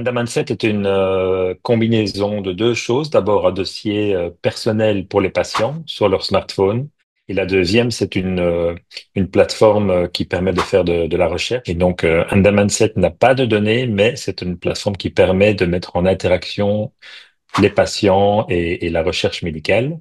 Mindset est une combinaison de deux choses. D'abord, un dossier personnel pour les patients sur leur smartphone. Et la deuxième, c'est une plateforme qui permet de faire de la recherche. Et donc, Mindset n'a pas de données, mais c'est une plateforme qui permet de mettre en interaction les patients et la recherche médicale.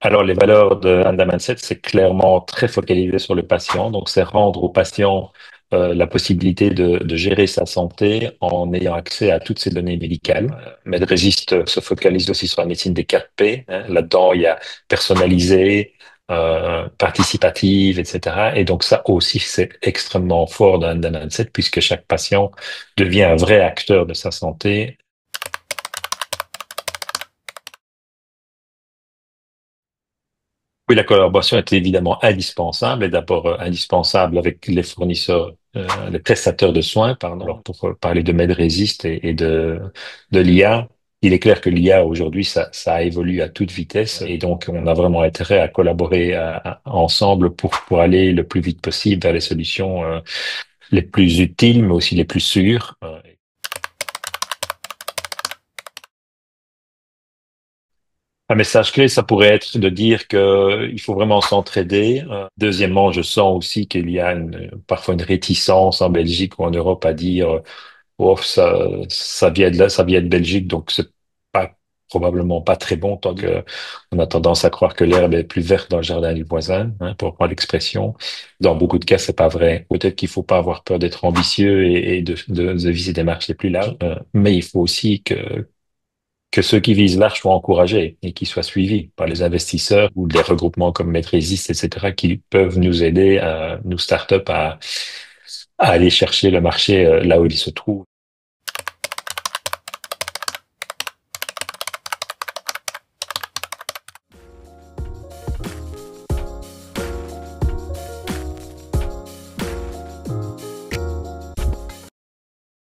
Alors, les valeurs de Mindset, c'est clairement très focalisé sur le patient. Donc, c'est rendre au patient la possibilité de gérer sa santé en ayant accès à toutes ses données médicales. MedRegist se focalise aussi sur la médecine des 4 P, hein. Là-dedans, il y a personnalisé, participative, etc. Et donc, ça aussi, c'est extrêmement fort dans Mindset puisque chaque patient devient un vrai acteur de sa santé. Oui, la collaboration est évidemment indispensable, et d'abord indispensable avec les fournisseurs, les prestataires de soins, pardon. Alors pour parler de MedResist de l'IA, il est clair que l'IA aujourd'hui, ça évolue à toute vitesse, et donc on a vraiment intérêt à collaborer ensemble pour aller le plus vite possible vers les solutions les plus utiles, mais aussi les plus sûres. Un message clé, ça pourrait être de dire que il faut vraiment s'entraider. Deuxièmement, je sens aussi qu'il y a parfois une réticence en Belgique ou en Europe à dire, oh, ça vient de là, ça vient de Belgique, donc c'est pas probablement pas très bon tant que on a tendance à croire que l'herbe est plus verte dans le jardin du voisin, hein, pour prendre l'expression. Dans beaucoup de cas, c'est pas vrai. Peut-être qu'il faut pas avoir peur d'être ambitieux et de viser des marchés plus larges, mais il faut aussi que ceux qui visent large soient encouragés et qu'ils soient suivis par les investisseurs ou des regroupements comme Maîtrisiste, etc., qui peuvent nous aider, nous start-up, à aller chercher le marché là où il se trouve.